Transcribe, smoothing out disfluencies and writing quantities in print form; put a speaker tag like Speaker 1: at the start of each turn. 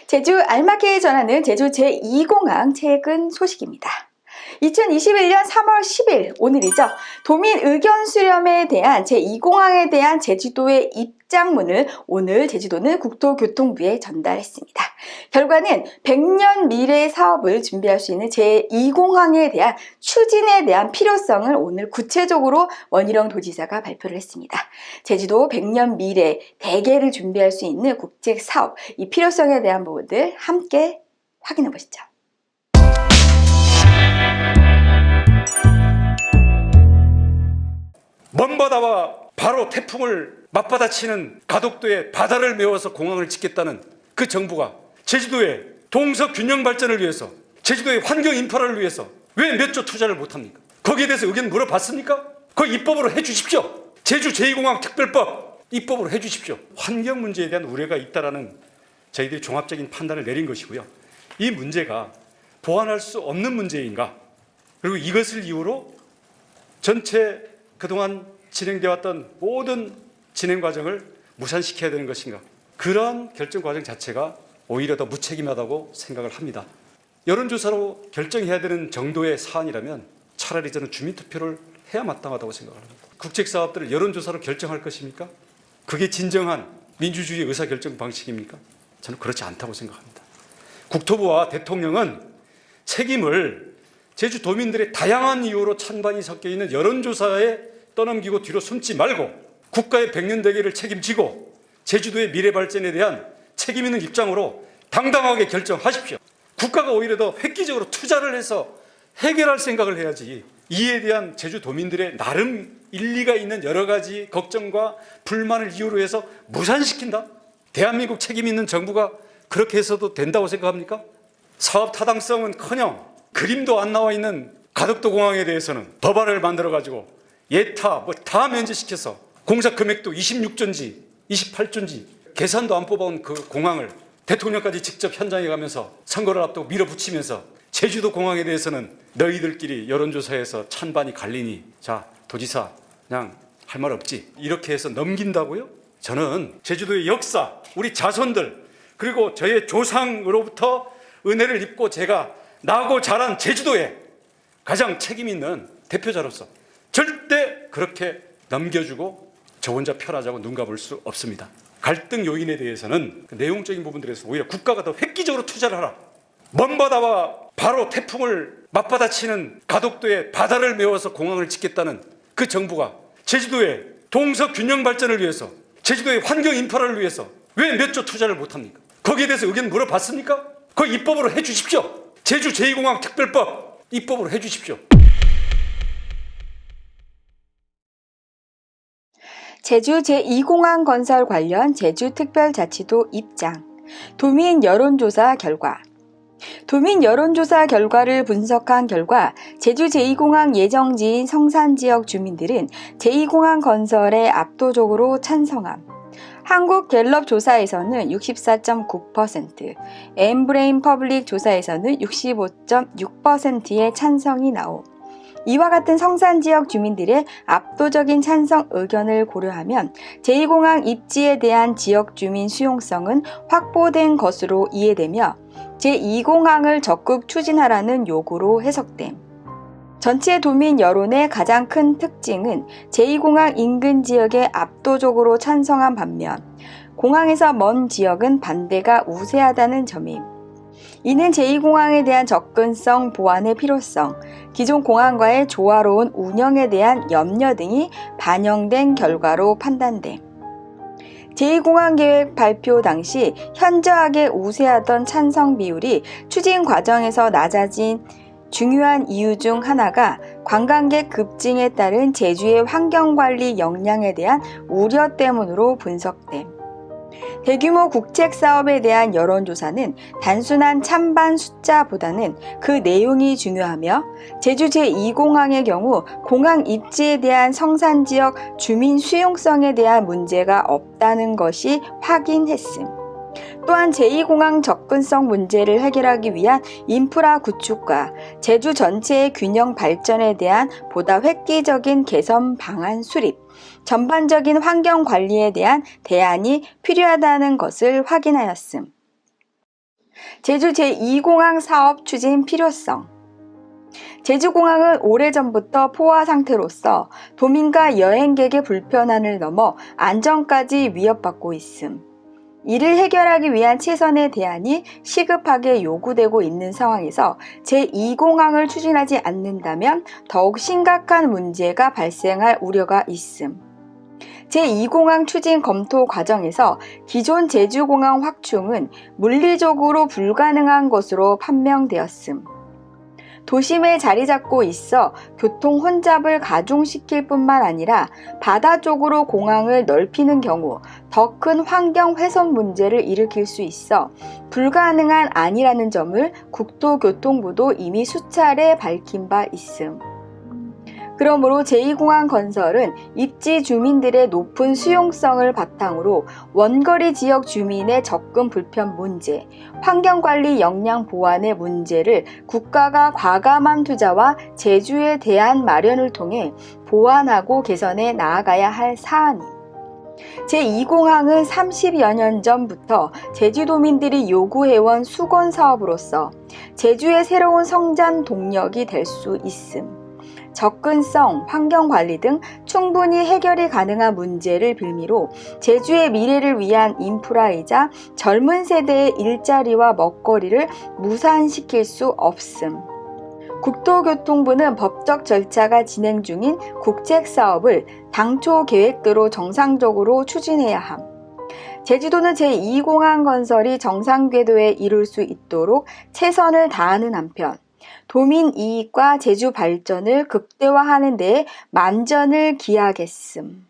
Speaker 1: 제주 알맞게 전하는 제주 제2공항 최근 소식입니다. 2021년 3월 10일 오늘이죠. 도민 의견 수렴에 대한 제2공항에 대한 제주도의 입장문을 오늘 제주도는 국토교통부에 전달했습니다. 결과는 100년 미래 사업을 준비할 수 있는 제2공항에 대한 추진에 대한 필요성을 오늘 구체적으로 원희룡 도지사가 발표를 했습니다. 제주도 100년 미래 대계를 준비할 수 있는 국책 사업, 이 필요성에 대한 부분들 함께 확인해 보시죠.
Speaker 2: 먼 바다와 바로 태풍을 맞받아치는 가덕도에 바다를 메워서 공항을 짓겠다는 그 정부가 제주도의 동서 균형 발전을 위해서, 제주도의 환경 인프라를 위해서 왜 몇 조 투자를 못합니까? 거기에 대해서 의견 물어봤습니까? 그거 입법으로 해주십시오. 제주 제2공항 특별법 입법으로 해주십시오. 환경 문제에 대한 우려가 있다라는 저희들이 종합적인 판단을 내린 것이고요. 이 문제가 보완할 수 없는 문제인가? 그리고 이것을 이유로 전체 그동안 진행되어 왔던 모든 진행 과정을 무산시켜야 되는 것인가? 그런 결정 과정 자체가 오히려 더 무책임하다고 생각을 합니다. 여론조사로 결정해야 되는 정도의 사안이라면 차라리 저는 주민투표를 해야 마땅하다고 생각을 합니다. 국책사업들을 여론조사로 결정할 것입니까? 그게 진정한 민주주의 의사결정 방식입니까? 저는 그렇지 않다고 생각합니다. 국토부와 대통령은 책임을 제주도민들의 다양한 이유로 찬반이 섞여 있는 여론조사에 떠넘기고 뒤로 숨지 말고 국가의 100년 대계를 책임지고 제주도의 미래 발전에 대한 책임 있는 입장으로 당당하게 결정하십시오. 국가가 오히려 더 획기적으로 투자를 해서 해결할 생각을 해야지, 이에 대한 제주도민들의 나름 일리가 있는 여러 가지 걱정과 불만을 이유로 해서 무산시킨다? 대한민국 책임 있는 정부가 그렇게 해서도 된다고 생각합니까? 사업 타당성은커녕 그림도 안 나와 있는 가덕도 공항에 대해서는 법안을 만들어가지고 예타 다 면제시켜서 공사 금액도 26조인지 28조인지 계산도 안 뽑아온 그 공항을 대통령까지 직접 현장에 가면서 선거를 앞두고 밀어붙이면서 제주도 공항에 대해서는 너희들끼리 여론조사에서 찬반이 갈리니 자 도지사 그냥 할 말 없지 이렇게 해서 넘긴다고요? 저는 제주도의 역사, 우리 자손들 그리고 저의 조상으로부터 은혜를 입고 제가 나고 자란 제주도에 가장 책임 있는 대표자로서 절대 그렇게 넘겨주고 저 혼자 편하자고 눈 감을 수 없습니다. 갈등 요인에 대해서는 그 내용적인 부분들에서 오히려 국가가 더 획기적으로 투자를 하라. 먼 바다와 바로 태풍을 맞받아치는 가덕도에 바다를 메워서 공항을 짓겠다는 그 정부가 제주도의 동서 균형 발전을 위해서, 제주도의 환경 인프라를 위해서 왜 몇 조 투자를 못합니까? 거기에 대해서 의견 물어봤습니까? 그거 입법으로 해주십시오. 제주 제2공항 특별법 입법으로 해주십시오.
Speaker 1: 제주 제2공항 건설 관련 제주특별자치도 입장, 도민 여론조사 결과. 도민 여론조사 결과를 분석한 결과 제주 제2공항 예정지인 성산지역 주민들은 제2공항 건설에 압도적으로 찬성함. 한국갤럽 조사에서는 64.9%, 엠브레인 퍼블릭 조사에서는 65.6%의 찬성이 나옴. 이와 같은 성산지역 주민들의 압도적인 찬성 의견을 고려하면 제2공항 입지에 대한 지역 주민 수용성은 확보된 것으로 이해되며 제2공항을 적극 추진하라는 요구로 해석됨. 전체 도민 여론의 가장 큰 특징은 제2공항 인근 지역에 압도적으로 찬성한 반면 공항에서 먼 지역은 반대가 우세하다는 점임. 이는 제2공항에 대한 접근성 보완의 필요성, 기존 공항과의 조화로운 운영에 대한 염려 등이 반영된 결과로 판단됨. 제2공항 계획 발표 당시 현저하게 우세하던 찬성 비율이 추진 과정에서 낮아진 중요한 이유 중 하나가 관광객 급증에 따른 제주의 환경관리 역량에 대한 우려 때문으로 분석됨. 대규모 국책 사업에 대한 여론조사는 단순한 찬반 숫자보다는 그 내용이 중요하며 제주 제2공항의 경우 공항 입지에 대한 성산지역 주민 수용성에 대한 문제가 없다는 것이 확인했음. 또한 제2공항 접근성 문제를 해결하기 위한 인프라 구축과 제주 전체의 균형 발전에 대한 보다 획기적인 개선 방안 수립, 전반적인 환경 관리에 대한 대안이 필요하다는 것을 확인하였음. 제주 제2공항 사업 추진 필요성. 제주공항은 오래전부터 포화 상태로서 도민과 여행객의 불편함을 넘어 안전까지 위협받고 있음. 이를 해결하기 위한 최선의 대안이 시급하게 요구되고 있는 상황에서 제2공항을 추진하지 않는다면 더욱 심각한 문제가 발생할 우려가 있음. 제2공항 추진 검토 과정에서 기존 제주공항 확충은 물리적으로 불가능한 것으로 판명되었음. 도심에 자리 잡고 있어 교통 혼잡을 가중시킬 뿐만 아니라 바다 쪽으로 공항을 넓히는 경우 더 큰 환경 훼손 문제를 일으킬 수 있어 불가능한 아니라는 점을 국토교통부도 이미 수차례 밝힌 바 있음. 그러므로 제2공항 건설은 입지 주민들의 높은 수용성을 바탕으로 원거리 지역 주민의 접근 불편 문제, 환경관리 역량 보완의 문제를 국가가 과감한 투자와 제주에 대한 마련을 통해 보완하고 개선해 나아가야 할 사안임. 제2공항은 30여 년 전부터 제주도민들이 요구해온 수건 사업으로서 제주의 새로운 성장 동력이 될 수 있음. 접근성, 환경관리 등 충분히 해결이 가능한 문제를 빌미로 제주의 미래를 위한 인프라이자 젊은 세대의 일자리와 먹거리를 무산시킬 수 없음. 국토교통부는 법적 절차가 진행 중인 국책사업을 당초 계획대로 정상적으로 추진해야 함. 제주도는 제2공항 건설이 정상 궤도에 이룰 수 있도록 최선을 다하는 한편 도민 이익과 제주 발전을 극대화하는 데에 만전을 기하겠음.